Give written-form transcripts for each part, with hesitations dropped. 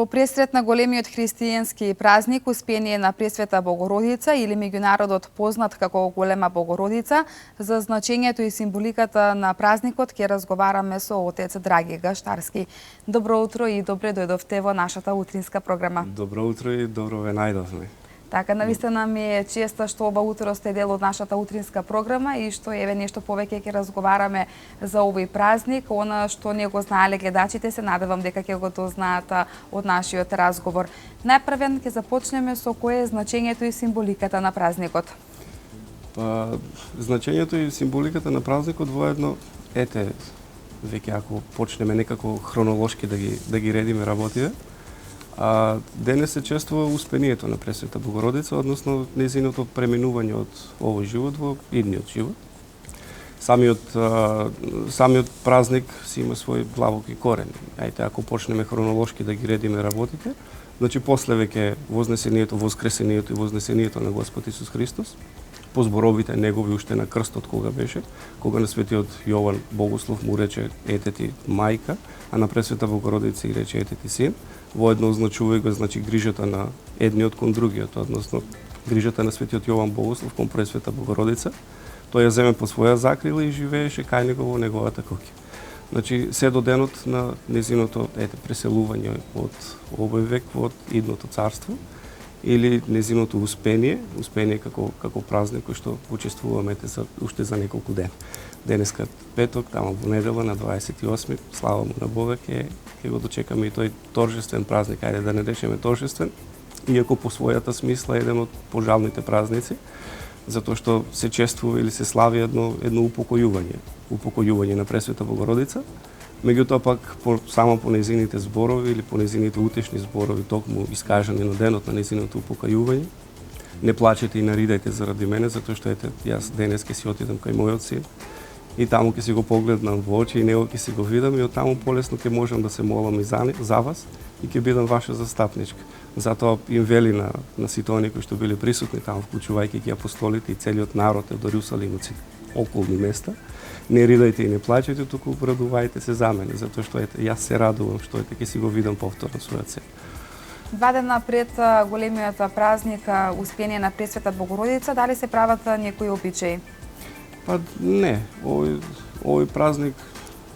Во пресрет на големиот христијански празник Успение на Пресвета Богородица или меѓу народот познат како Голема Богородица, за значењето и символиката на празникот ќе разговараме со отец Драги Гаштарски. Добро утро и добре дојдовте во нашата утринска програма. Добро утро и добро ве најдовме. Така, навистина ми е честа што оба утро сте дел од нашата утринска програма и што еве нешто повеќе ќе разговараме за овој празник. Она што не го знаеле гледачите, се надевам дека ќе го дознаат од нашиот разговор. Најпрвен ќе започнеме со кое е значењето и символиката на празникот. Па, значењето и символиката на празникот воедно, ете, веќе ако почнеме некако хронолошки да ги редиме работите, денес се чествува Успението на Пресвета Богородица, односно нејзиното преминување од овој живот во идниот живот. Самиот празник си има свој длабоки корен. Ајте, ако почнеме хронолошки да ги редиме работите, значи после веќе вознесението, воскресението и вознесението на Господ Исус Христос, по зборовите негови уште на крстот кога на светиот Јован Богослов му рече ете ти мајка, а на Пресвета Богородица и рече ете ти син, воедно означува го значи грижата на едниот кон другиот, односно грижата на светиот Јован Богослов кон Пресвета Богородица. Тој ја земе по своја закрила и живееше кај него во неговата куќа. Значи се до денот на незиното преселување од овој век во идното царство, или незиното успение како празник кој што учествуваме уште за неколку дена. Денеска петок, таму во недела на 28, слава му на Бога, ќе го дочекаме и тој торжествен празник, ајде да не речеме торжествен, иако по својата смисла еден од пожалните празници, затоа што се чествува или се слави едно упокојување на Пресвета Богородица. Меѓутоа пак само по нејзините зборови или по нејзините утешни зборови токму искажани на денот на нејзиното упокојување, не плачете и наридајте заради мене, затоа што ете јас денес ќе си отидам кај мојот син и таму ќе си го погледнам во очи и него ќе си го видам и од таму полесно ќе можам да се молам и за вас и ќе бидам ваша застапничка. Затоа им вели на сите оние кои што били присутни таму, вклучувајќи ги апостолите и целиот народ од Јерусалим и околни места, не ридајте и не плачете, туку радувајте се за мене, затоа што ете јас се радувам што ете ќе си го видам повторно својот син. 2 дена пред големиот празник Успение на Пресвета Богородица, дали се прават некои обичаи? Па не, овој празник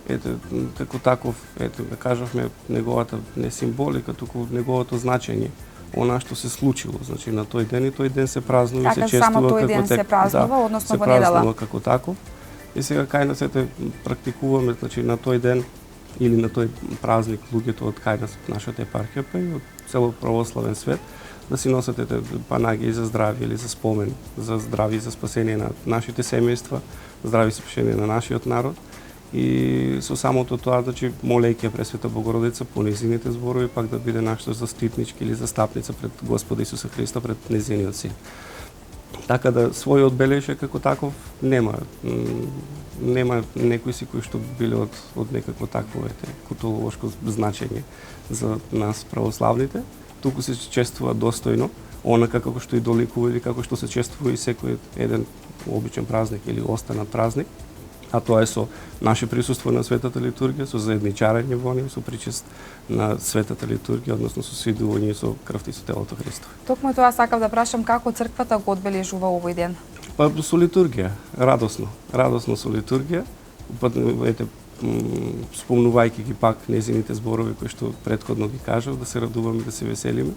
ете како таков, ете да кажавме неговата не символика, туку неговото значење, она што се случило, значи на тој ден и тој ден се празнува и се чествува само тој ден се празнува, односно во недела. Се празнува како таков. И сега кај нас ете практикуваме, значи на тој ден или на тој празник луѓето од кај нас нашата епархија па и од цело православен свет да си носат ете панагии за здравје или за спомен, за здравје и за спасение на нашите семејства, здравје и спасение на нашиот народ. И со самото тоа, значи, молејќи Пресвета Богородица по нејзините зборови пак да биде нашата заститничка или застапница пред Господа Исуса Христа, пред нејзиниот син. Така да својот бележ како таков нема некои си кои што биле од некакво такво културолошко значење за нас православните, туку се чествува достојно, онака како што и доликува или како што се чествува и секој еден обичен празник или останат празник, а тоа е со наше присуство на светата литургија, со заедничарење во неја, со причест на светата литургија, односно со свидување со крвта и со телото Христово. Токму тоа сакав да прашам како црквата го одбележува овој ден? Па со литургија, радосно со литургија, ете спомнувајќи ги пак нејзините зборови кои што претходно ги кажав, да се радуваме, да се веселиме,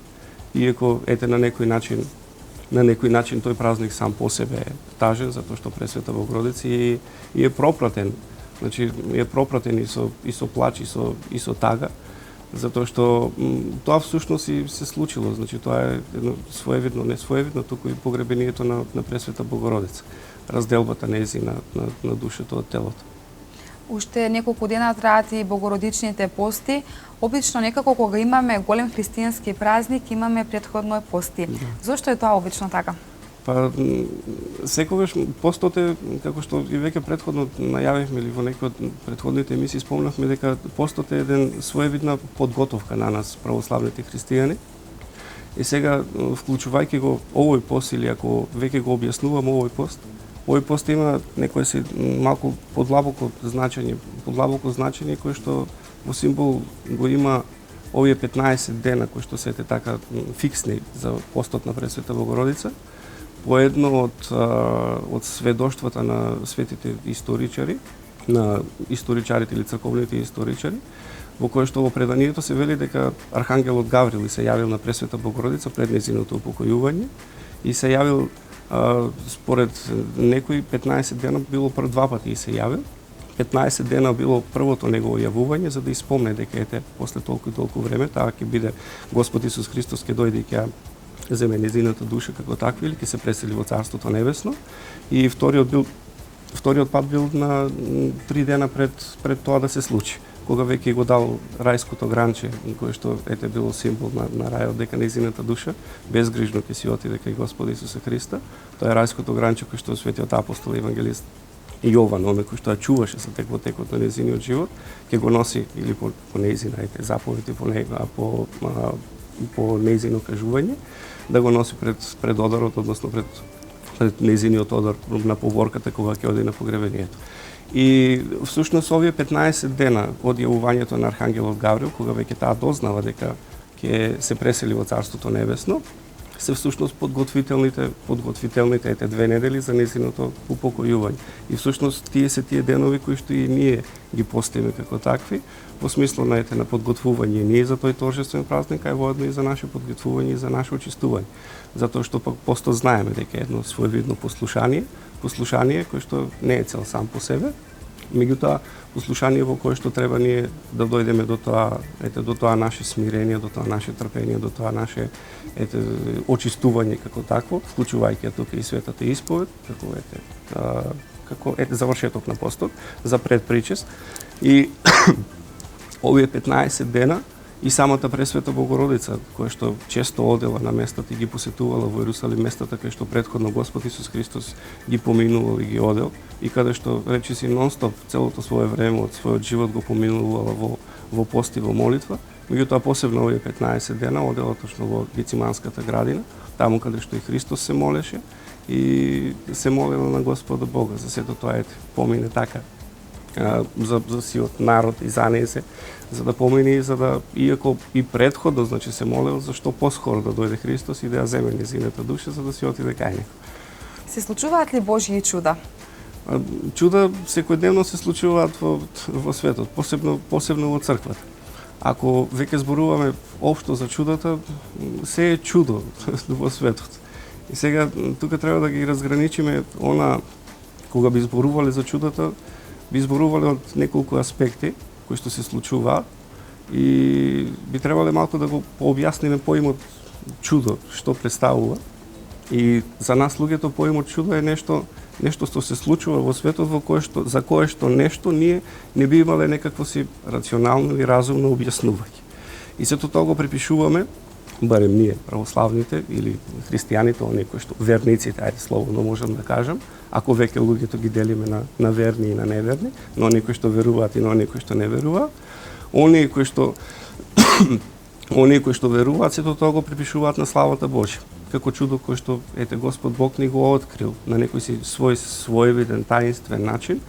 иако ете на некој начин тој празник сам по себе е тажен, затоа што Пресвета Богородица и е пропратен. Значи е пропратен и со плач и со тага, затоа што тоа всушност и се случило. Значи тоа е едно не своевидно, туку и погребението на Пресвета Богородица, разделбата нејзина на душата од телото. Уште неколку дена траат и богородичните пости. Обично некако кога имаме голем христијански празник, имаме претходно пости. Да. Зошто е тоа обично така? Па секогаш постот е, како што и веќе претходно најавивме или во некои од претходните емисии спомнавме дека постот е еден своевидна подготовка на нас православните христијани. И сега вклучувајќи го овој пост или ако веќе го објаснувам овој пост има некое си малку подлабоко значење кое што во символ го има овие 15 дена кои што се така фиксни за постот на Пресвета Богородица, по едно од сведоштвата на светите историчари, на историчарите или црковните историчари, во кое што во преданието се вели дека архангелот Гаврил се јавил на Пресвета Богородица пред нејзиното упокојување и се јавил според некои 15 дена било два пати и се јавил. 15 дена било првото негово јавување за да испомне дека ете после толку и толку време таа ќе биде Господ Исус Христос ќе дојде и ќе земе нејзината душа како таква или ќе се пресели во Царството Небесно. И вториот пат бил на 3 дена пред тоа да се случи, кога веќе го дал рајското гранче, кое што ете било символ на рајот, дека нејзината душа безгрижно ќе си отиде кај Господ Исуса Христа. Тоа е рајското гранче кој што светиот апостол и евангелист Јован, оној кој што ја чуваше со текот на нејзиниот живот, ќе го носи или по нејзина заповеди по нејзина по нејзино кажување, да го носи пред одарот, односно пред нејзиниот одар на поворката кога ќе оди на погребението. И всушност овие 15 дена од јавувањето на архангелот Гаврил, кога веќе таа дознава дека ќе се пресели во Царството Небесно, се всушност подготвителните ете 2 недели за нејзиното упокојување. И всушност тие се тие денови кои што и ние ги постиме како такви, во смисло на подготвување ние за тој торжествен празник, а воедно и за наше подготвување и за наше очистување. Затоа што пак посто знаеме дека е едно своевидно послушание кое што не е цел сам по себе, меѓутоа послушание во кое што треба ние да дојдеме до тоа наше смирение, до тоа наше трпение, до тоа наше очистување како такво, вклучувајќи тука и светата исповед, како завршеток на постот за предпричест. И овие 15 дена и самата Пресвета Богородица, која што често одела на местата и ги посетувала во Ерусалим местата кај што претходно Господ Исус Христос ги поминувал и ги одел, и каде што речиси нонстоп целото свое време од својот живот го поминувала во пост и во молитва, меѓутоа посебно овие 15 дена одела точно во Гециманската градина, таму каде што и Христос се молеше и се молела на Господа Бога за сето тоа помине така за сиот народ и за нејзе, за да помине и за да, иако и претходно, значи се молел за што поскоро да дојде Христос и да ја земе нејзината душа за да си отиде кај него. Се случуваат ли Божји чуда? Чуда секојдневно се случуваат во светот, посебно во црквата. Ако веќе зборуваме општо за чудата, се е чудо во светот. И сега тука треба да ги разграничиме кога би зборувале за чудата, би зборувале од неколку аспекти кои што се случуваат и би требале малку да го пообјасниме поимот чудо, што представува. И за нас луѓето поимот чудо е нешто што се случува во светот за кое што нешто ние не би имале некакво си рационално или разумно објаснување. И сето тоа го припишуваме, барем ние православните или христијаните, оние кои што верниците, ајде слободно можам да кажам, ако веќе луѓето ги делиме на верни и на неверни, на оние кои што веруваат и на оние кои што не веруваат, оние кои што веруваат, сето тоа го припишуваат на славата Божја. Како чудо кој што Господ Бог ни го открил на некој си своевиден таинствен начин,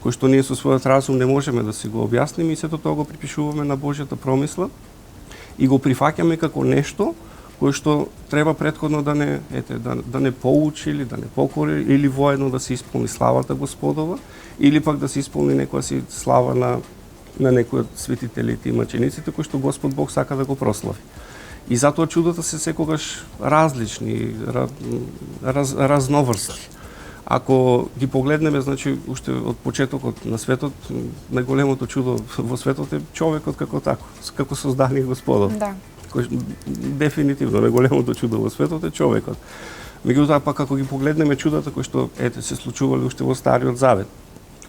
кој што ние со својот разум не можеме да си го објасниме и сето тоа го припишуваме на Божјата промисла и го прифаќаме како нешто кој што треба претходно да не поучи или да не покори или воедно да се исполни славата Господова или пак да се исполни некоја си слава на некој од светителите и мъчениците кој што Господ Бог сака да го прослави. И затоа чудата се секогаш различни, разноврсни. Ако ги погледнеме, значи, уште од почетокот на светот, најголемото чудо во светот е човекот како создание Господов. Да. Кој дефинитивно најголемото чудо во светот е човекот. Меѓутоа пак ако ги погледнеме чудата кои што се случувале уште во Стариот Завет,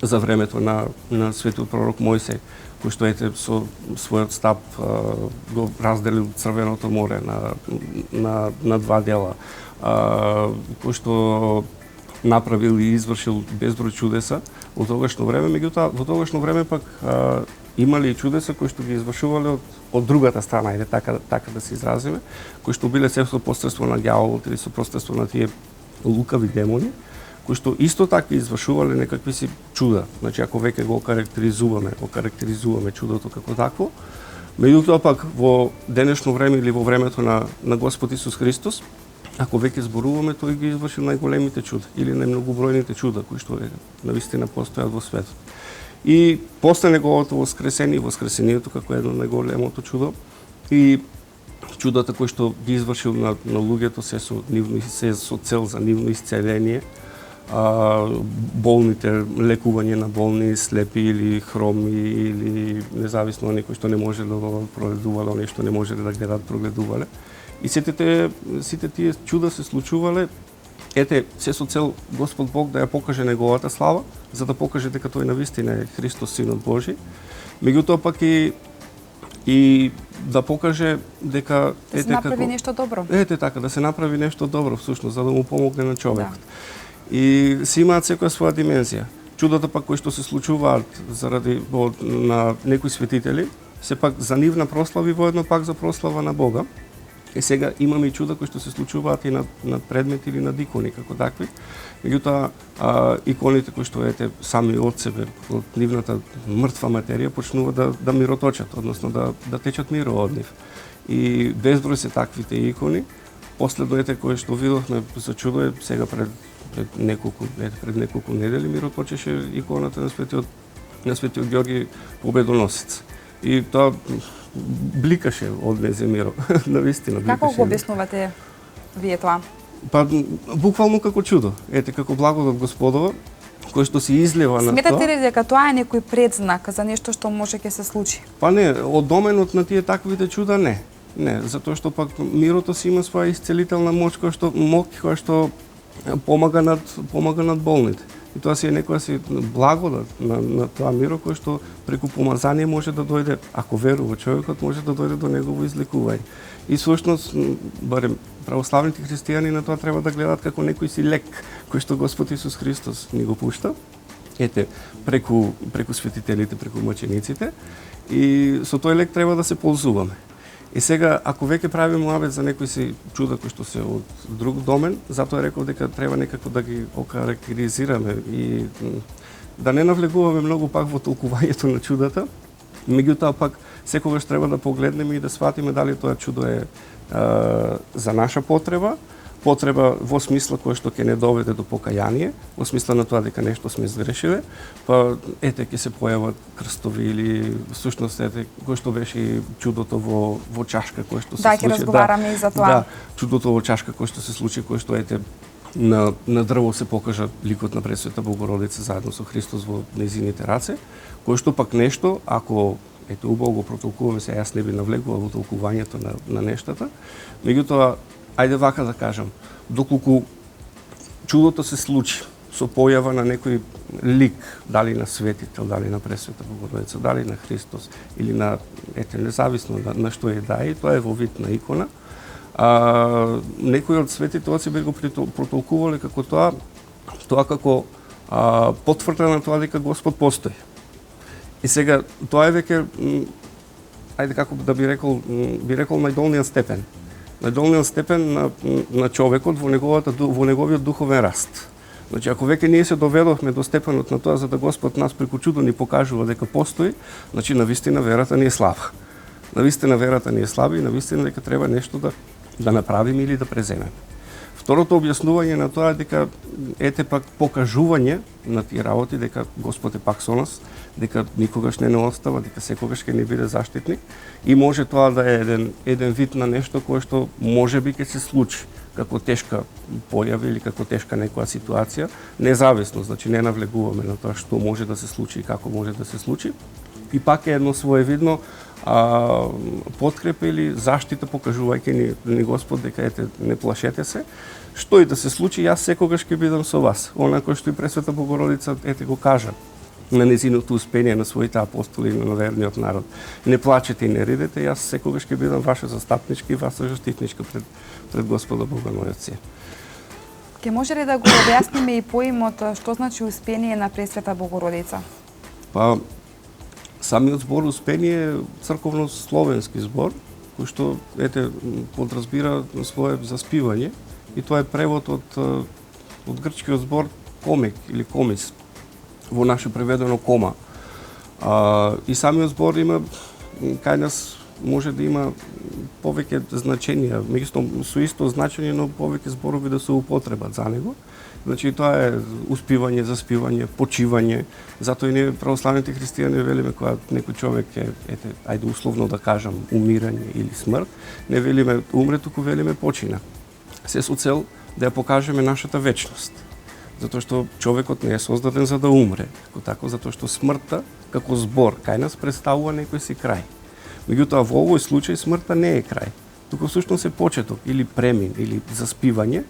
за времето на светиот пророк Мојсей, кој што со својот стап го разделил Црвеното море на два дела, кој што направил и извршил безброј чудеса во тогашно време, меѓутоа во тогашно време пак имали и чудеса кои што ги извршувале од другата страна, така да се изразиме, кои што биле се со посредство на ѓаволот или со посредство на тие лукави демони, кои што исто така извршувале некакви си чуда. Значи, ако веќе го карактеризуваме чудото како такво, Меѓутоа пак во денешно време или во времето на Господ Исус Христос, ако веќе зборуваме, тој ги извршил најголемите чуда или најмногобројните чуда кои што навистина постојат во светот. И после неговото воскресението како едно најголемото чудо и чудата кои што ги извршил на луѓето се со цел за нивно исцеление, болните, лекување на болни, слепи или хроми или независно некои што не може да прогледувале, оние што не може да гледат прогледувале. И сите тие чуда се случувале, се со цел Господ Бог да ја покаже неговата слава, за да покаже дека тој навистина е Христос, Синот Божи. Меѓутоа пак и да покаже дека да се направи нешто добро. Така, да се направи нешто добро всушност, за да му помогне на човекот. Да. И си имаат секоја своја димензија. Чудата пак кои што се случуваат заради на некои светители, се пак за нивна прослава и воедно пак за прослава на Бога. И сега имаме и чуда кои што се случуваат и на предмети или на икони како такви. Меѓутоа, иконите кои што сами од себе, од нивната мртва материја, почнуваат да мироточат, односно да течат миро од нив. И безброј се таквите икони. После кои што видовме за чудо сега пред неколку недели мироточеше иконата на светиот Ѓорги Победоносец. И тоа бликаше од неземиро, навистина бликаше. Како го објаснувате вие тоа? Па буквално како чудо, како благодат Господова, кој што се излива на тоа. Сметате ли дека тоа е некој предзнак за нешто што може ќе се случи? Па не, од доменот на тие таквите чуда не. Не, затоа што пак мирото си има своја исцелителна моќ која што помага над болните. И тоа си е некоја благодат на тоа миро кој што преку помазание може да дојде, ако верува човекот, може да дојде до негово излекување. И всушност, барем православните христијани на тоа треба да гледат како некој си лек кој што Господ Исус Христос ни го пушта. Преку светителите, преку мучениците, и со тој лек треба да се ползуваме. И сега, ако веќе правиме муабет за некои си чуда кои што се од друг домен, затоа реков дека треба некако да ги окарактеризираме и да не навлегуваме многу пак во толкувањето на чудата, меѓутоа пак секогаш треба да погледнеме и да сватиме дали тоа чудо е за наша потреба во смисла кој што ќе не доведе до покаяние, во смисла на тоа дека нешто сме сгрешиле, па ќе се појават крстови или всушност кој што беше и чудото во чашка кој што се случи. Да, ќе разговараме и за тоа. Да, чудото во чашка кој што се случи, кој што на дрво се покажа ликот на Пресвета Богородица заедно со Христос во нејзините раце, кој што пак нешто, ако убаво го протолкуваме, се јас не би навлегувал во толкувањето на нештата, меѓутоа ајде вака да кажам, доколку чудото се случи со појава на некој лик, дали на светител, дали на Пресвета Богородица, дали на Христос, или на, независно на што да е, тоа е во вид на икона, некои од светите оци би го протолкувале како тоа како потврда на тоа дека Господ постои. И сега, тоа е веќе, ајде како да би рекол најдолниот степен. Најдолниот степен на човекот во неговиот духовен раст. Значи, ако веќе ние се доведовме до степенот на тоа за да Господ нас преку чудо ни покажува дека постои, значи навистина верата ни е слаба. Навистина верата ни е слаба и навистина дека треба нешто да направиме или да преземеме. Второто објаснување на тоа е дека пак покажување на тие работи дека Господ е пак со нас, дека никогаш не остава, дека секогаш ќе ни биде заштитник и може тоа да е еден вид на нешто кое што можеби ќе се случи како тешка појава или како тешка некоја ситуација, независно, значи не навлегуваме на тоа што може да се случи и како може да се случи. И пак е едно своевидно подкрепа или заштита покажувајќи ни Господ дека не плашете се, што и да се случи, јас секогаш ќе бидам со вас. Она кој што и Пресвета Богородица го кажа на незиното успение на своите апостоли и на верниот народ. Не плачете и не ридете, јас секогаш ќе бидам ваша застапничка и ваша заштитничка пред Господа Бога мојот си. Ке може ли да го објасниме и поимот што значи успение на Пресвета Богородица? Па, самиот збор успение е црковно-словенски збор, кој што, подразбира свое заспивање, и тоа е превод од грчкиот збор комек или комис, во наше преведено кома. И самиот збор има кај нас може да има повеќе значења, меѓутоа со исто значење, но повеќе зборови да се употребат за него. Значи тоа е успивање, заспивање, почивање. Затоа и ние православните христијани велиме кога некој човек е, ајде условно да кажам, умирање или смрт, не велиме умре, туку велиме почина. Се со цел да ја покажеме нашата вечност. Затоа што човекот не е создаден за да умре, како тако, затоа што смртта како збор кај нас представува некој си крај. Меѓутоа во овој случај смртта не е крај, туку всушност е почеток или премин или заспивање.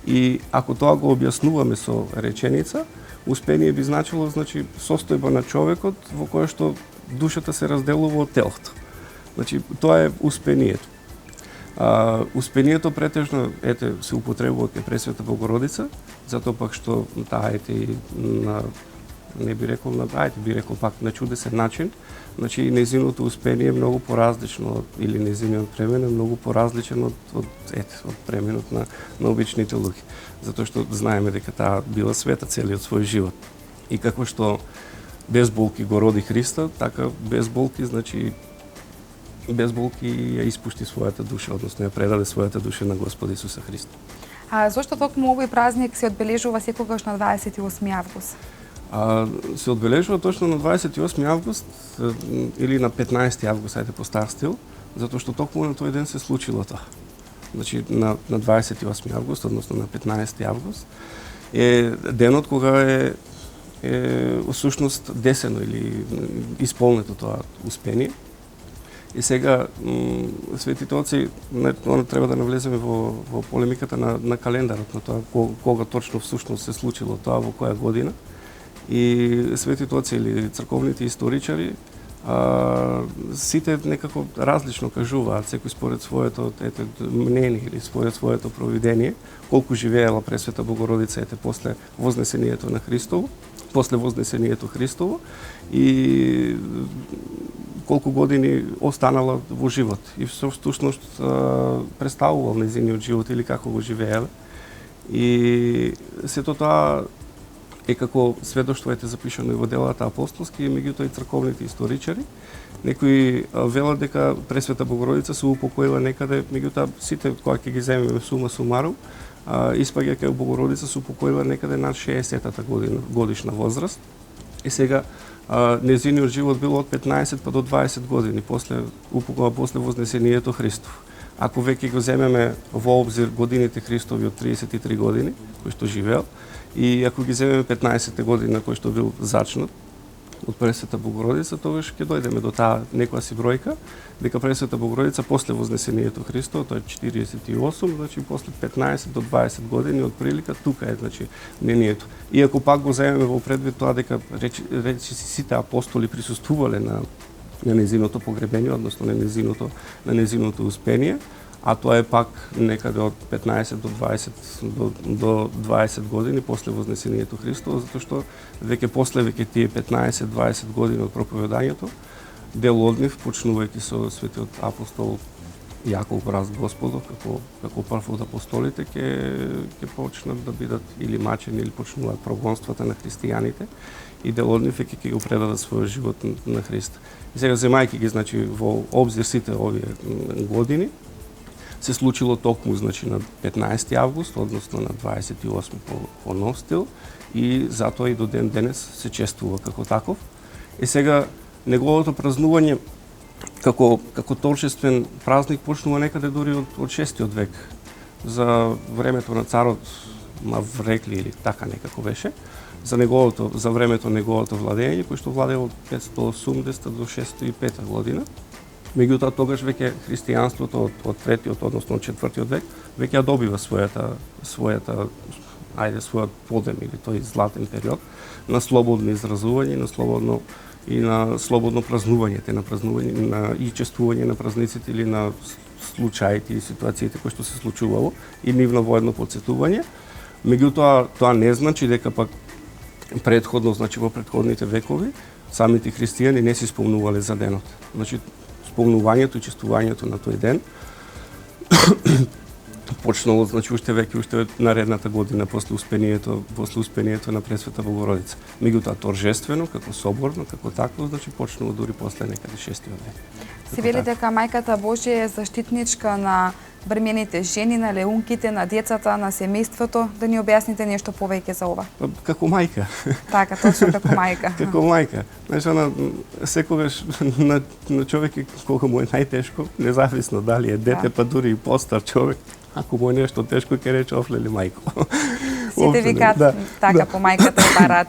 И ако тоа го објаснуваме со реченица, успение би значило, значи, состојба на човекот во која што душата се разделува од телото. Значи, тоа е успението. Успението претежно се употребува кај Пресвета Богородица, затоа пак што таа и на не би рекол би рекол пак на чудесен начин. Значи нејзиното успение е многу поразлично или нејзиниот премен е многу поразличен од пременот на обичните луѓе. Затоа што знаеме дека таа била света целиот свој живот. И како што без болки го роди Христа, така без болки, значи без болки ја испушти својата душа, односно ја предаде својата душа на Господ Исуса Христа. А зошто токму овој празник се одбележува секогаш на 28 август? Се одбележува точно на 28 август или на 15 август, ајде по стар стил, затоа што токму на тој ден се случило тоа. Значи на 28 август, односно на 15 август, е денот кога е всушност десено или исполнето тоа успение. И сега светите оци, треба да навлеземе во полемиката на календарот, на тоа кога точно всушност се случило тоа, во која година. И светите оци или црковните историчари сите некако различно кажуваат, секој според своето мнение или според своето провидение, колку живеела Пресвета Богородица после вознесението на Христово, после вознесението Христово и колку години останала во живот. И всушност представувал нејзиниот живот или како го живееле. И сето тоа е како сведоштво запишано и во делата апостолски, и меѓутоа и црковните историчари. Некои велат дека Пресвета Богородица се упокоила некаде, меѓутоа сите кога ќе ги земеме сума сумарум, испаѓа дека Богородица се упокоила некаде над 60-та годишна возраст. И сега нејзиниот живот бил од 15 па до 20 години после вознесението Христов. Ако веќе го земеме во обзир годините Христови од 33 години, кој што живеел, и ако ги земеме 15 години на кој што бил зачнат од Пресвета Богородица, тогаш ќе дојдеме до таа некоја си бројка, дека Пресвета Богородица после вознесението Христово, тоа е 48, значи после 15 до 20 години од прилика, тука е, значи, мнението. И ако пак го земеме во предвид тоа дека речи сите апостоли присуствувале на нејзиното погребение, односно на нејзиното успение, а тоа е пак некаде од 15 до 20 години после вознесението Христово, затоа што веќе тие 15-20 години од проповедањето, дел од нив, почнувајќи со светиот апостол Јаков брат Господов, како прв од апостолите, ќе почнат да бидат или мачени или почнуваат прогонствата на христијаните, и дел од нив ќе го предадат својот живот на Христа. И сега, земајќи ги, значи, во обзир сите овие години, се случило токму, значи, на 15 август, односно на 28 по нов стил, и затоа и до ден денес се чествува како таков. И сега неговото празнување како торжествен празник почнува некаде дури од 6 век. За времето на царот Маврекли или така некако беше, за времето неговото владење, кој што владеел од 580 до 605 година. Меѓутоа тогаш веќе христијанството од 3-тиот, односно од 4-тиот век, веќе ја добива својот подем или тој златен период на слободно изразување, на слободно празнување, и чествување на празниците или на случаите и ситуациите кои што се случувало и нивно воедно подсетување. Меѓутоа тоа не значи дека пак предходно, значи во предходните векови, самите христијани не се спомнувале за денот. Значи спомнувањето и чествувањето на тој ден почнало, значи уште наредната година после успението на Пресвета Богородица. Меѓутоа торжествено, како соборно, како такво, значи почнало дури после некаде 6 век. Се вели дека мајката Божја е заштитничка на бремените жени, на леунките, на децата, на семејството. Да ни објасните нешто повеќе за ова. Како мајка. Така, точно како мајка. Како мајка. Знаеш, она секогаш на човек кога му е најтешко, независно дали е дете, па дури и постар човек, ако му е нешто тешко, ќе рече офле ли мајко. Сите викаат така, по мајката е барат.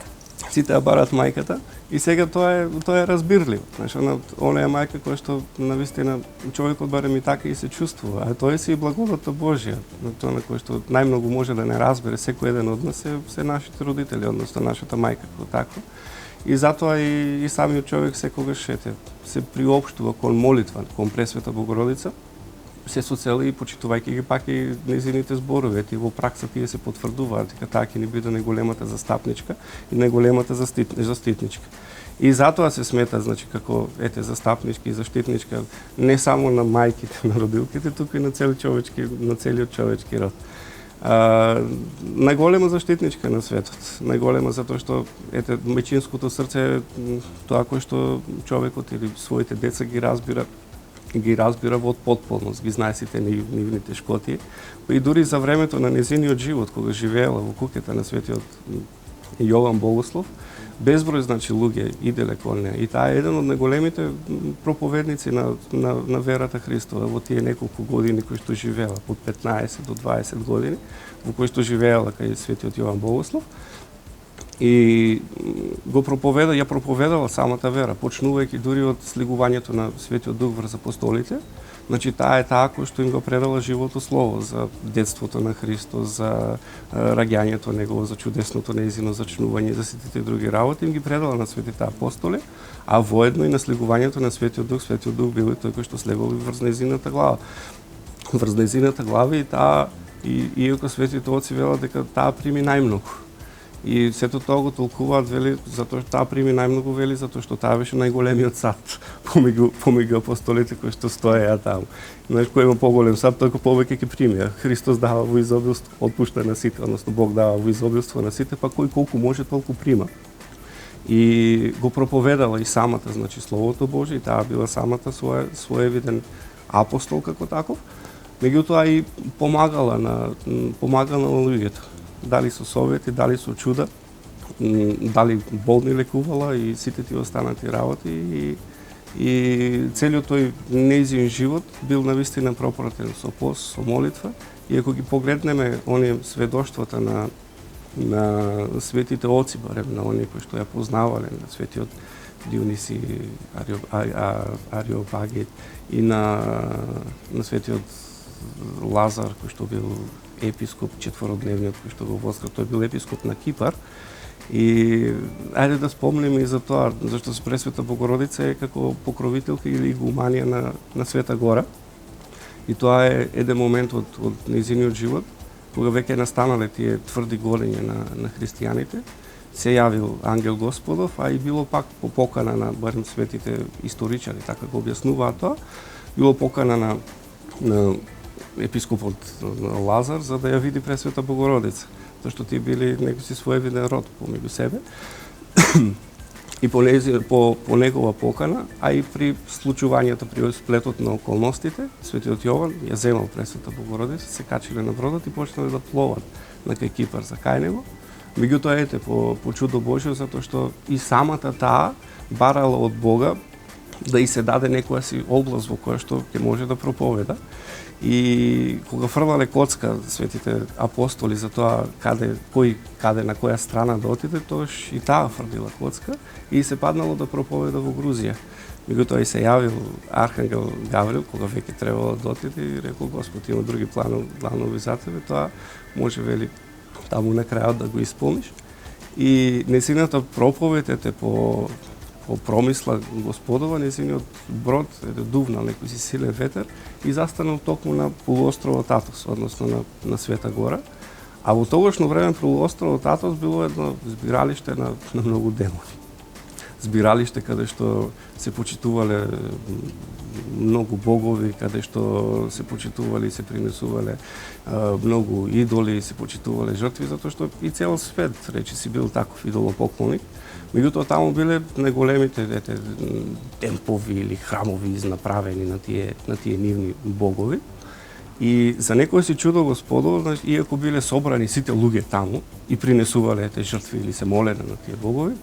Сите барат мајката и сега тоа е разбирливо. Знаеш, она е мајка која што навистина човекот барем и така и се чувствува, а тоа е си и благодата Божја. Тоа на кој што најмногу може да не разбере секој еден од нас се нашите родители, односно нашата мајка како таква. И затоа и самиот човек секогаш се приопштува кон молитва, кон Пресвета Богородица, се со цел и почитувајќи ги пак и нејзините зборови, и во пракса тие се потврдуваат дека таа ќе ни биде најголемата застапничка и најголемата заштитничка. И затоа се смета, значи, како застапничка и заштитничка не само на мајките, на родилките, туку и на целиот човечки род. Најголема заштитничка на светот, најголема затоа што мајчинското срце е тоа кој што човекот или своите деца ги разбира во потполност, ги знае сите нивните шкоти. И дури за времето на незиниот живот, кога живеела во куќата на светиот Јован Богослов, безброј, значи, луѓе иделе кон неа. И таа е еден од најголемите проповедници на верата Христова во тие неколку години кои што живеела, од 15 до 20 години, во кои што живеела кај светиот Јован Богослов. И ја проповедала самата вера, почнувајќи дури од слигувањето на Светиот Дух врз апостолите. Значи, таа е таа кој што им го предала живото слово за детството на Христос, за раѓањето негово, за чудесното нејзино зачнување, за сите други работи, им ги предала на светите апостоли, а воедно и на слигувањето на Светиот Дух. Светиот Дух бил и тој кој што слегол врз нејзината глава. Врз нејзината глава и таа, иако светите оци велат дека таа прими најмногу. И сето тоа го толкуваат, вели, затоа што таа прими најмногу, вели, затоа што таа беше најголемиот сад помеѓу апостолите кои што стоеа таму. Знаеш, кој има поголем сад, тој повеќе ќе прими. Христос дава во изобилство, отпушта на сите, односно Бог дава во изобилство на сите, па кој колку може толку прима. И го проповедала и самата, значи, Словото Божие, и таа била самата своевиден апостол како таков. Меѓутоа и помагала на луѓето. Дали со совети, дали со чуда, дали болни лекувала и сите тие останати работи и целиот тој нејзин живот бил навистина пропратен со пост, со молитва. И ако ги погледнеме оние сведоштвата на светите оци, барем на оние кои што ја познавале, на светиот Диониси Ариопагит и на светиот Лазар, кој што бил епископ четвородневниот кој што го воскрес, тој бил епископ на Кипар. И ајде да спомнеме и за тоа, зашто се Пресвета Богородица е како покровителка или игуманија на Света Гора. И тоа е еден момент од нејзиниот живот, кога веќе настанале тие тврди голења на христијаните, се јавил ангел Господов, а и било пак по покана на барем светите историчари, така го објаснуваат тоа, било покана на епископот Лазар за да ја види Пресвета Богородица, зашто тие били некој своевиден род помеѓу себе. И по негова покана, а и при случувањето, при сплетот на околностите, светиот Јован ја земал Пресвета Богородица, се качиле на бродот и почнале да пловат на кај Кипар за кај него. Меѓутоа по чудо Божјо, затоа што и самата таа барала од Бога да и се даде некоја си област во која што ќе може да проповеда. И кога фрлале коцка светите апостоли за тоа каде на која страна да отиде, тоаш и таа фрлила коцка и се паднало да проповеда во Грузија. Меѓутоа и се јавил архангел Гаврил кога веќе требало да отиде и рекол: Господ, има други планови за тебе, тоа може, вели, таму на крајот да го исполниш. И нејзината проповед по промисла Господова, нејзиниот брод дувнал некој си силен ветер и застанал токму на полуостровот Атос, односно на Света Гора. А во тогашно време полуостровот Атос било едно збиралиште на многу демони. збиралиште каде што се почитувале многу богови, каде што се почитували и се принесувале многу идоли, се почитувале жртви, затоа што и цел свет речиси бил таков идолопоклонник. Меѓутоа таму биле најголемите темпови или храмови изнаправени на тие нивни богови. И за некој си чудо Господу, иако биле собрани сите луѓе таму и принесувале те жртви или се молеле на тие богови,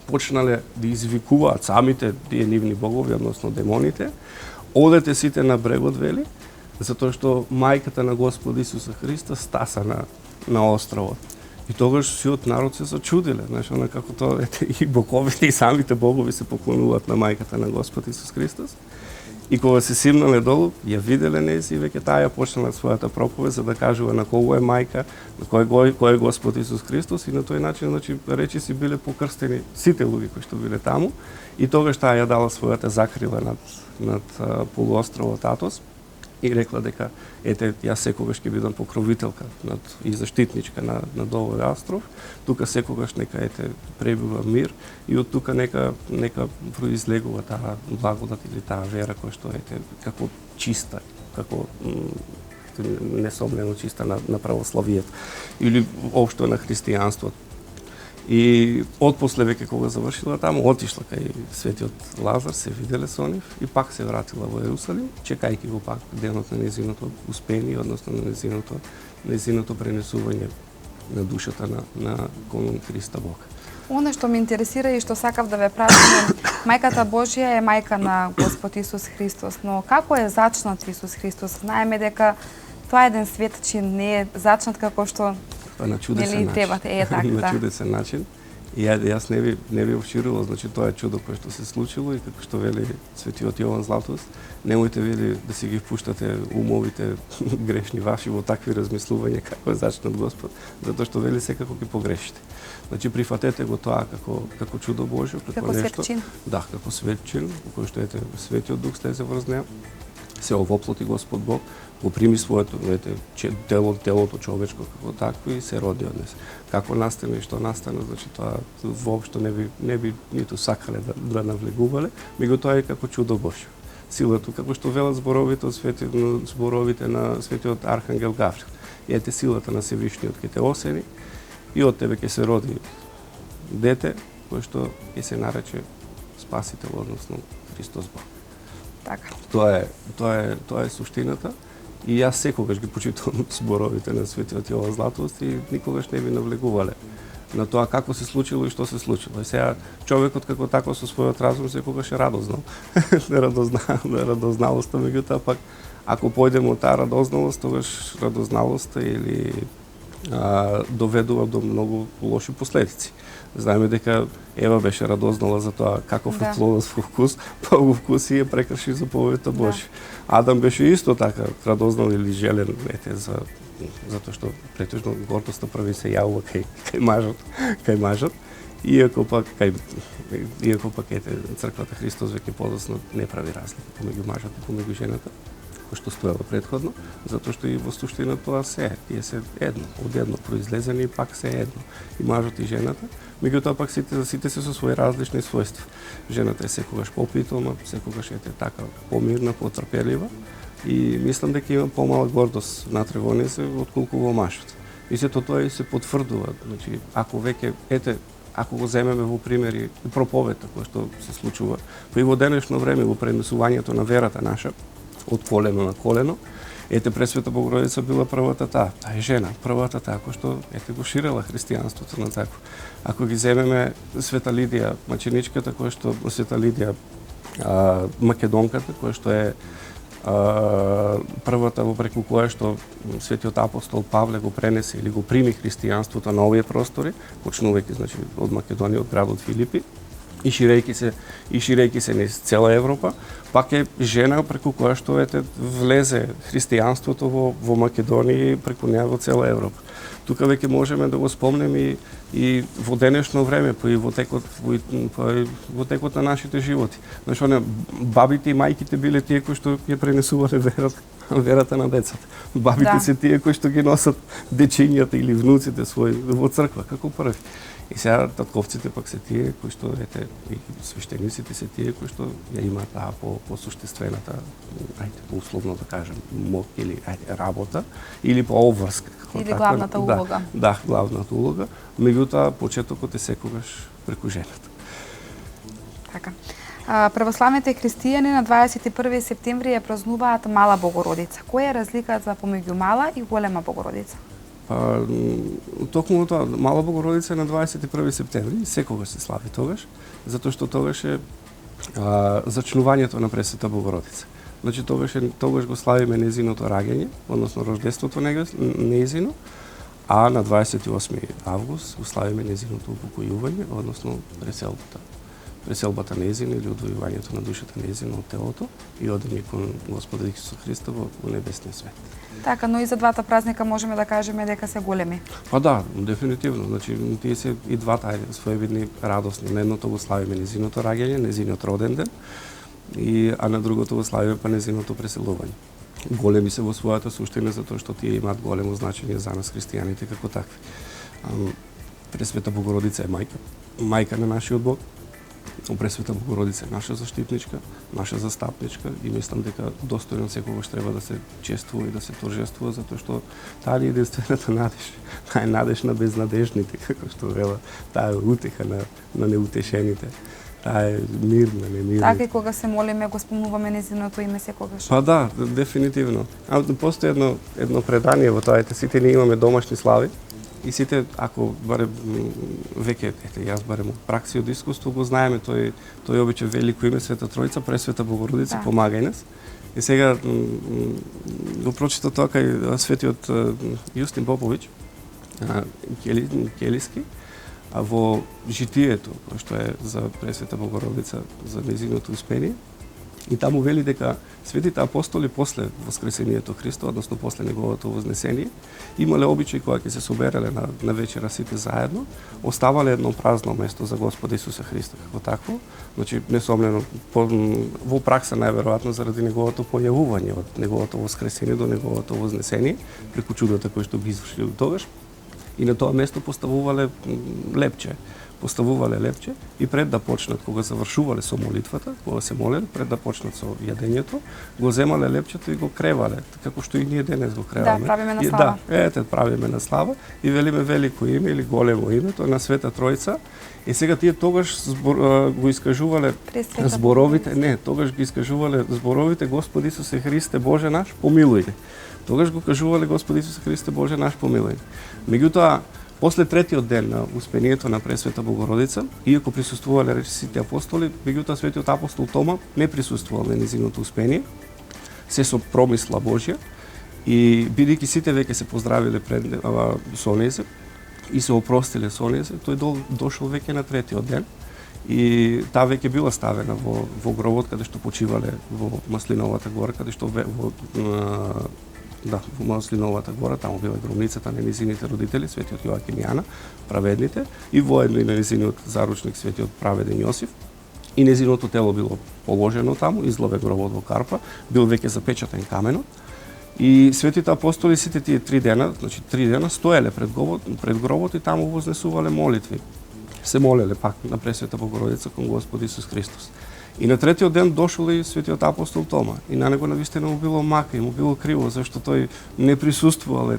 почнале да извикуваат самите тие нивни богови, односно демоните, одете сите на брегот, вели, затоа што мајката на Господ Исуса Христа стаса на островот. И тогаш сиот народ се зачудиле, знаеш, она како тоа и боговите и самите богови се поклонуваат на мајката на Господ Исус Христос. И кога се симнале долу, ја виделе нејзи и веќе таа ја почнала својата проповед за да кажува на кого е мајка, на кој е Господ Исус Христос, и на тој начин, значи, речиси биле покрстени сите луѓе кои што биле таму, и тогаш таа ја дала својата закрила над полуостровот Атос и рекла дека ете, јас секогаш ќе бидам покровителка и заштитничка на овој остров, тука секогаш нека пребива мир и од тука нека произлегува таа благодат или таа вера која што како чиста, како несомнено чиста на православието или општо на христијанството. И отпосле веќе кога завршила таму, отишла кај светиот Лазар, се виделе со нив и пак се вратила во Ерусалим, чекајќи го пак денот на незиното успение, односно на незиното пренесување на душата на кон Христа Бог. Оно што ме интересира и што сакав да ве прашам, мајката Божја е мајка на Господ Исус Христос, но како е зачнат Исус Христос? Знаеме дека тоа еден светчин не е зачнат како што на чудесен начин. На чудесен начин. И јас не би обширувал, значи тоа е чудо кое што се случило и како што вели светиот Јован Златоуст, немојте вели да си ги впуштате умовите грешни ваши во такви размислувања како е зачнат Господ, затоа што вели секако ќе погрешите. Значи прифатете го тоа како чудо Божјо, како светчин. Да, како светчин, кој што светиот Дух слезе врз неа, се овоплоти Господ Бог, го прими своето телото човечко како такво и се роди од нас. Како настане и што настане, значи тоа воопшто не би ниту сакале да навлегувале, меѓутоа е како чудо Божјо. Силата, како што велат зборовите на светиот архангел Гаврил. И ете силата на Севишниот ќе те осени и од тебе ќе се роди дете кој што ќе се нарече Спасител, односно Христос Бог. Така. Тоа е суштината. И јас секогаш ги почитувам зборовите на светиот Јован Златоуст и никогаш не би навлегувале на тоа како се случило и што се случило. И сега човекот како тако со својот разум секогаш е радознал. Радозналоста, меѓутоа пак ако појдеме од таа радозналост, тогаш радозналоста или доведува до многу лоши последици. Знаеме дека Ева беше радознала за тоа каков е плодот во вкус, па во вкус и ја прекрши заповедта Божја. Адам беше исто така радознал или желен, затоа што претежно гордоста први се јавува кај мажот, иако пак црквата Христос веќе подоцна не прави разлика помеѓу мажот и помеѓу жената, кој што стоела предходно, затоа што и во суштина тоа се едно, од едно произлезени и пак се едно, и мажот и жената, меѓутоа пак сите се со своји различни својства. Жената е секогаш попитома, секогаш е така помирна, потрпелива и мислам дека има помала гордост внатре во неа отколку во мажот. И сето тоа и се потврдува, значи ако го земеме во примери проповедта која што се случува, па и во денешно време во пренесувањето на верата наша од колено на колено, Пресвета Богородица била првата таа е жена, првата таа која што го ширела христијанството на тако. Ако ги земеме Света Лидија маченичката, која што Света Лидија македонката, која што е првата во преку која што светиот апостол Павле го пренесе или го прими христијанството на овие простори, почнувајќи значи од Македонија, од градот Филипи, и ширејќи се низ цела Европа, пак е жена преку која што влезе христијанството во Македонија и преку неа во цела Европа. Тука веќе можеме да го спомнеме и во денешно време, па и во текот на нашите животи. Значи, бабите и мајките биле тие кои што ја пренесувале верата на децата. Бабите се тие кои што ги носат дечињата или внуците своји во црква, како први. И сега татковците пак се тие кои што ете и свештениците се тие кои што ја имаат таа по-существената, ајде условно да кажем, моќ или работа или по-обврска. Или главната улога. Да, главната улога. Меѓутоа почетокот е секогаш преку жената. Така. Православните христијани на 21 септември ја празнуваат Мала Богородица. Која е разликата помеѓу Мала и Голема Богородица? Токму тоа, Мала Богородица е на 21 септември, секогаш се слави тогаш, затоа што тогаш е зачнувањето на Пресвета Богородица. Значи тогаш го славиме незиното раѓање, односно рождеството незино, а на 28 август го славиме незиното упокојување, односно преселбата незина или одвојувањето на душата незина од телото и одење кон Господа Исуса Христа во небесниот свет. Така, но и за двата празника можеме да кажеме дека се големи. Па да, дефинитивно. Значи, тие се и двата своевидни радосни. На едното го славиме незиното раѓање, незиниот роден ден, а на другото го славиме па незиното преселување. Големи се во својата суштина затоа што тие имаат големо значење за нас христијаните како такви. Пресвета Богородица е мајка на нашиот Бог. Пресвета Богородица е наша заштитничка, наша застапничка и мислам дека достојно секогаш треба да се чествува и да се торжествува затоа што таа е единствената надеж, таа е надеж на безнадежните, како што вела, таа е утеха на неутешените. Таа е мир на немирните. Така и кога се молиме го спомнуваме незиното име секогаш. Па да, дефинитивно. Постои едно предание во тоа, сите ние имаме домашни слави. И сите, ако барем веќе, јас барем од пракси, од искуство, го знаеме, тој обича велико име Света Тројца, Пресвета Богородица, да. Помагај нас. И сега го прочита тоа кај светиот Јустин Поповиќ, Келиски, во житието, што е за Пресвета Богородица, за незиното успение. И таму вели дека светите апостоли после воскресението Христо, односно после неговото вознесение, имале обичај кога ќе се соберале на вечера сите заедно, оставале едно празно место за Господа Исуса Христа како такво, значи несомнено во пракса најверојатно заради неговото појавување од неговото воскресение до неговото вознесение, преку чудата кои што ги извршили тогаш, и на тоа место поставувале лепче и пред да почнат, кога завршувале со молитвата, кога се молеле, пред да почнат со јадењето, го земале лепчето и го кревале, како што и ние денес го креваме. Да, правиме на слава. Правиме на слава и велиме велико име или големо име, тоа на Света Тројца. И сега тие тогаш го искажувале зборовите, тогаш ги искажувале зборовите Господи Исусе Христе Боже наш, помилуј. Тогаш го кажувале Господи Исусе Христе Боже наш, помилуј. Меѓутоа, после третиот ден на успението на Пресвета Богородица, иако присуствувале сите апостоли, меѓутоа светиот апостол Тома не присуствувал на незиното успение, се со промисла Божја и бидејќи сите веќе се поздравиле со незе и се опростиле со незе, тој дошол веќе на третиот ден и таа веќе била ставена во гробот каде што почивале во Маслиновата гора, каде што во Маслиновата гора, таму била гробницата на незините родители, светиот Јоаким и Јана, праведните, и воедно и на незиниот заручник, светиот праведен Јосиф. И незиното тело било положено таму, излове гробот во Карпа, бил веќе запечатен каменот. И светите апостоли сите тие 3 дена, значи 3 дена, стоеле пред гробот и таму вознесувале молитви. Се молеле пак на Пресвета Богородица кон Господ Исус Христос. И на третиот ден дошол и светиот апостол Тома. И на него навистина му било мака и му било криво, зашто тој не присуствувал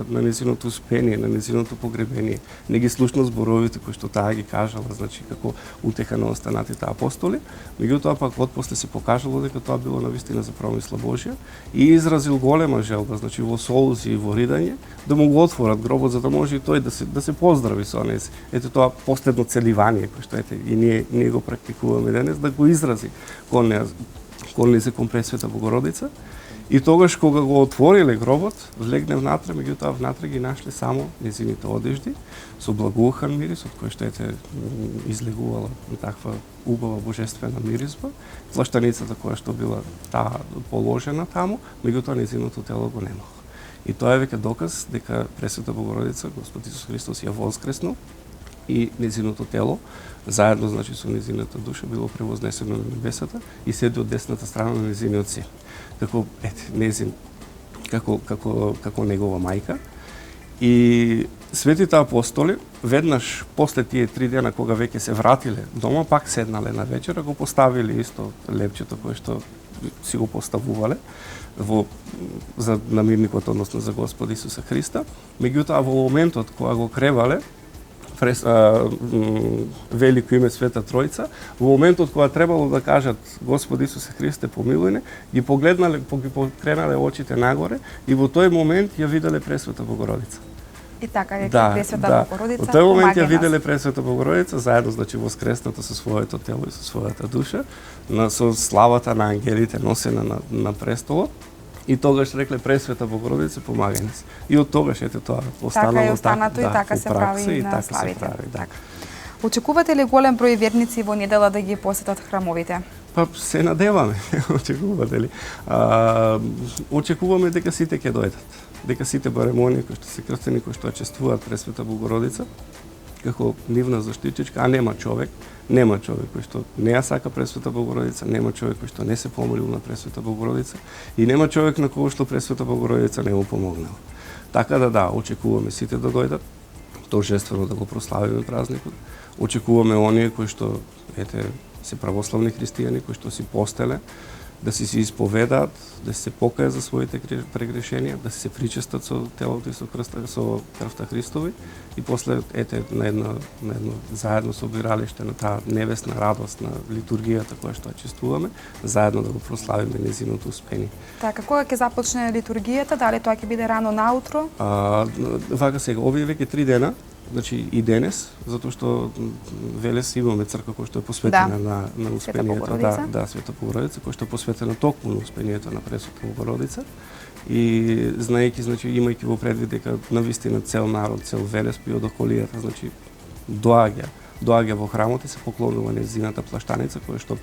на незиното успение, на незиното погребение. Не ги слушнал зборовите кои што таа ги кажала, значи како утеха на останатите апостоли. Меѓутоа пак отпосле се покажало дека тоа било навистина за промисла Божја и изразил голема желба, значи во солзи и во ридање, да му го отворат гробот за да може и тој да се поздрави со нејзе. Ето тоа последно целивание кој што и ние го практикуваме денес, да го изрази кон нејзе кон Пресвета Богородица. И тогаш кога го отвориле гробот, влегне внатре, меѓутоа внатре ги нашле само незините одежди со благоухан мирис, од кој што излегувала таква убава божествена миризба, плаштаницата која што била таа положена таму, меѓутоа незиното тело го немало. И тоа е веќе доказ дека Пресвета Богородица, Господ Исус Христос ја воскреснал и незиното тело, заедно значи со незината душа, било превознесено на небесата и седи од десната страна на незиниот син. Како незин, како негова мајка. И светите апостоли веднаш после тие 3 дена кога веќе се вратиле дома, пак седнале на вечера, го поставиле исто лепчето кое што си го поставувале за намирникот, односно за Господ Исуса Христа. Меѓутоа во моментот кога го кревале велико име Света Тројца, во моментот кога требало да кажат Господ Исусе Христе помилуј не, ги погледнале, ги покренале очите нагоре и во тој момент ја виделе Пресвета Богородица. И така дека Пресвета Богородица во тој момент ја виделе Пресвета Богородица заедно, значи воскресната со своето тело и со својата душа, со славата на ангелите носена на престолот. И тогаш рекле Пресвета Богородица помагај нас. И од тогаш ете тоа останало така е останато и така се прави и на славите. Така. Очекувате ли голем број верници во недела да ги посетат храмовите? Па се надеваме, очекувате ли. Очекуваме дека сите ќе дојдат. Дека сите барем оние кои што се крстени, кои што чествуваат Пресвета Богородица како нивна заштитичка, а нема човек кој што не ја сака Пресвета Богородица, нема човек кој што не се помолил на Пресвета Богородица и нема човек на кој што Пресвета Богородица не му помогнала. Така да, очекуваме сите да дојдат, торжествено да го прославиме празникот. Очекуваме оние кои што се православни христијани, кои што си постеле, да се исповедаат, да се покајат за своите прегрешенија, да се причестат со телото и со крвта Христови и после на едно заедно собиралиште на таа небесна радост на литургијата која што ја чествуваме, заедно да го прославиме нејзиното успение. Така, кога ќе започне литургијата, дали тоа ќе биде рано наутро? Вака сега, овие веќе 3 дена, значи и денес, затоа што Велес имаме црква која што е посветена на успението, Света Богородица, која што е посветена токму на успението на Пресвета Богородица. И знаејќи, значи имајќи во предвид дека навистина цел народ, цел Велес и од околијата, значи доаѓа во храмот и се поклонува нејзината плаштаница која што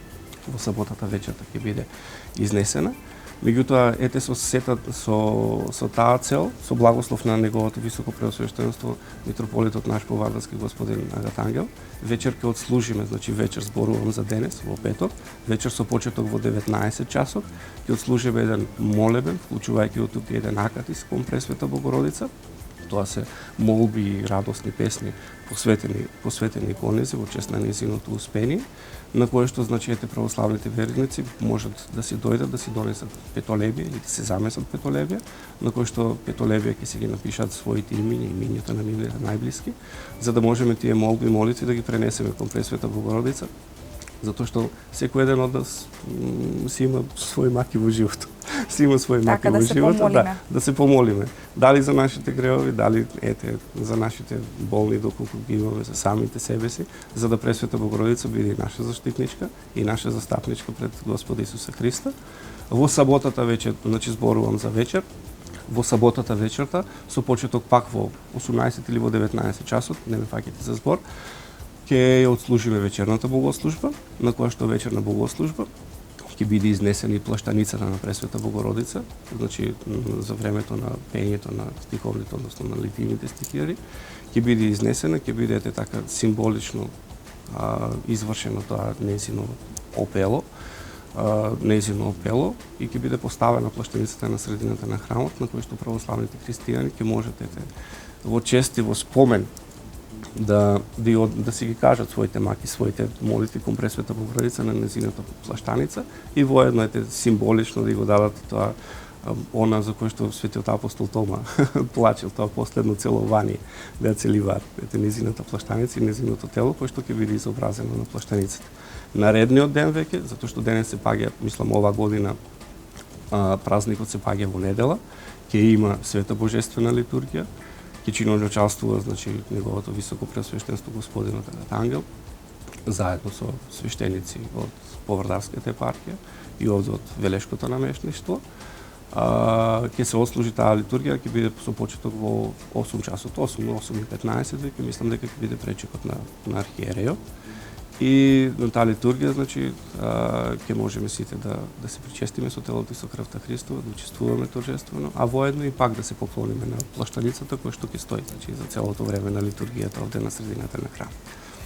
во саботата вечерта ќе биде изнесена. Меѓутоа, со таа цел, со благослов на неговото високо преосвещенство митрополитот наш Повардарски господин Агат Ангел, вечер ќе отслужиме, значи вечер зборувам за денес во петок, вечер со почеток во 19 часот, ќе отслужиме еден молебен, вклучувајќи од тук еден акатис кон Пресвета Богородица. Тоа се молби и радосни песни посветени кон нејзе во чест на нејзиното успение, на кое што значи православните верници можат да си дојдат да си донесат петолебија или да се замесат петолебија, на кое што петолебија ќе се ги напишат своите имиња и имињата на нивните најблиски, за да можеме тие молби и молитви да ги пренесеме кон Пресвета Богородица, затоа што секој еден од нас си има свој маки во животот. Си има свој маки во животот, да се помолиме. Дали за нашите гревови, дали за нашите болни доколку ги имаме за самите себе си, за да Пресвета Богородица биде наша заштитничка и наша застапничка пред Господа Исуса Христа. Во саботата вечер, значи зборувам за вечер, во саботата вечерта, со почеток пак во 18 или во 19 часот, не ме фаќате за збор, ќе ја отслужиме вечерната богослужба, на која што вечерна богослужба ќе биде изнесена и плаштаницата на Пресвета Богородица, значи за времето на пењето на стиховните, односно на литивните стихири, ќе биде изнесена, ќе биде така символично извршено тоа нејзино опело и ќе биде поставена плаштаницата на средината на храмот, на кој што православните христијани ќе можете во чест и во спомен да си ги кажат своите маки, своите молитви кон Пресвета Богородица на нејзината плаштаница и воедно символично да го дадат тоа она за кој што светиот апостол Тома плачел, тоа последно целување, да целиваат нејзината плаштаница и нејзиното тело кој што ќе биде изобразено на плаштаницата. Наредниот ден веќе, затоа што денес се паѓа, мислам ова година празникот се паѓа во недела, ќе има света божествена литургија, ќе чиноначалствува, значи, неговото високо преосвещенство господинот Агат Ангел, заедно со свештеници од Повардарската епархија и од Велешкото намештништво. Ќе се отслужи таа литургија, ќе биде со почеток во 8 часот, 8:15 веќе, мислам дека ќе биде пречекот на архиерејот. И на таа литургија, значи, ќе можеме сите да се причестиме со телото и со крвта Христова, да учествуваме торжествено, а воедно и пак да се поклониме на плаштаницата која што ќе стои, значи, за целото време на литургијата овде на средината на храмот.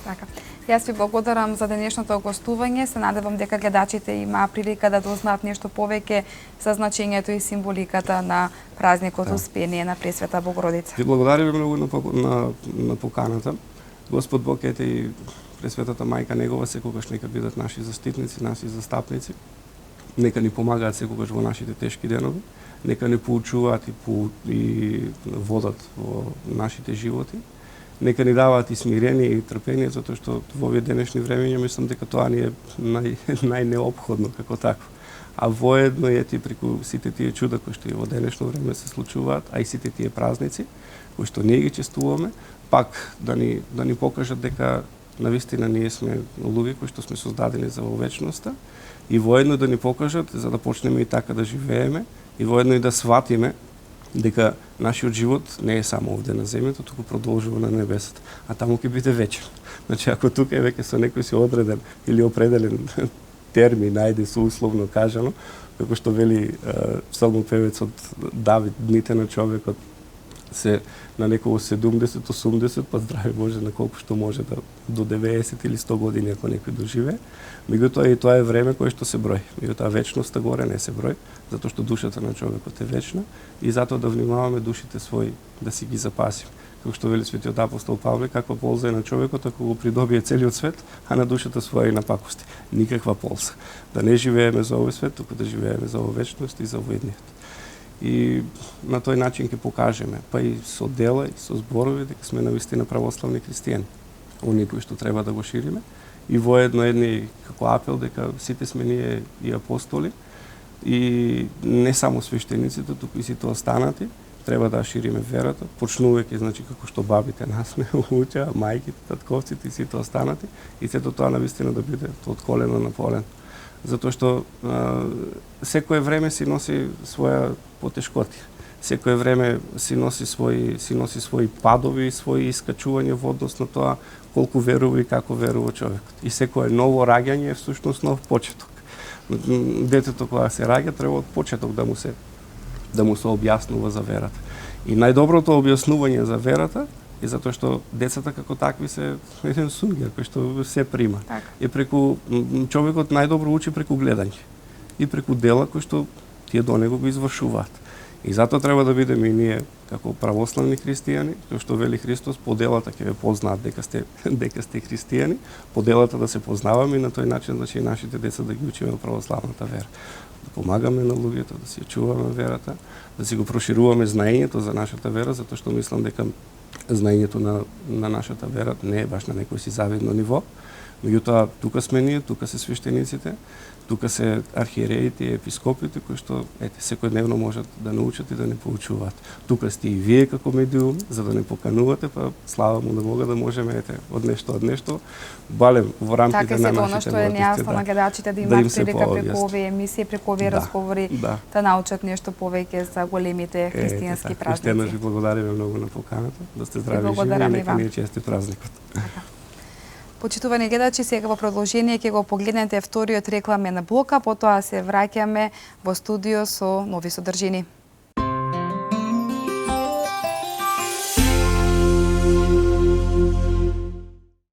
Така. Јас ви благодарам за денешното гостување. Се надевам дека гледачите има прилика да дознаат нешто повеќе за значењето и символиката на празникот Успение на Пресвета Богородица. Ви благодариме многу на поканата. Господ Бог ете и Пресветата Мајка Негова секогаш нека бидат наши заштитници, наши застапници. Нека ни помагаат секогаш во нашите тешки денови. Нека ни поучуваат и водат во нашите животи. Нека ни даваат и смирение и трпение, затоа што во овие денешни времења мислам дека тоа ни е најнеопходно како такво. А воедно е ти преку сите тие чуда кои што и во денешно време се случуваат, а и сите тие празници кои што ние ги чествуваме, пак да ни покажат дека навистина ние сме луѓе кои што сме создадени за во вечноста и воедно да ни покажат за да почнеме и така да живееме и воедно и да сватиме дека нашиот живот не е само овде на земјата, туку продолжува на небесата, а таму ќе биде вечен. Значи, ако тука е веќе со некој си одреден или определен термин, најде со условно кажано, како што вели псалмопевецот Давид, дните на човекот се на неколку 70-80, па здраве Боже на колку што може да до 90 или 100 години ако некој доживее. Меѓутоа и тоа е време кое што се брои. Меѓутоа вечноста горе не се брои, затоа што душата на човекот е вечна и затоа да внимаваме душите своји да си ги запасиме. Како што вели светиот апостол Павле, каква полза е на човекот ако го придобие целиот свет, а на душата своја и на пакости. Никаква полза. Да не живееме за овој свет, туку да живееме за овој вечност и за овојдниот. И на тој начин ќе покажеме, па и со дела и со зборови дека сме навистина православни христијани. Оние кои што треба да го шириме и воедно едни како апел дека сите сме ние и апостоли и не само свештениците, туку и сите останати треба да шириме верата, почнувајќи значи како што бабите нас ме учеа, мајките, татковците и сите останати и сето тоа навистина да биде од колено на полено. Затоа што секое време си носи своја потешкотија. Секое време си носи своји падови, своји искачувања во однос на тоа колку верува и како верува човекот. И секое ново раѓање е всушност нов почеток. Детето кога се раѓа треба од почеток да му се објаснува за верата. И најдоброто објаснување за верата е затоа што децата како такви се еден сунгер кој што се прима. Так. И преку човекот најдобро учи преку гледање и преку дела кои што тие до него го извршуваат. И затоа треба да бидеме и ние како православни христијани, тоа што вели Христос, по делата ќе ве познаат дека сте христијани, по делата да се познаваме и на тој начин значи и нашите деца да ги учиме православната вера. Да помагаме на луѓето да си чуваме верата, да си го прошируваме знаењето за нашата вера, затоа што мислам дека знаењето на нашата вера не е баш на некој си завидно ниво, меѓутоа тука сме ние, тука се свештениците, тука се архиереите и епископите кои што секојдневно можат да научат и да не поучуваат. Тука сте и вие како медиум за да не поканувате, па слава му на Бога да можеме од нешто балем во рамките на нашите така, што е нејасно на гледачите да имаат прилика преку овие емисии, преку овие разговори да научат нешто повеќе за големите христијански празници. Уште еднаш ви благодариме многу на поканата, да сте здрави и живи и нека ни е честит празникот. Почитувани гледачи, сега во продолжение ќе го погледнете вториот рекламен блок, а потоа се враќаме во студио со нови содржини.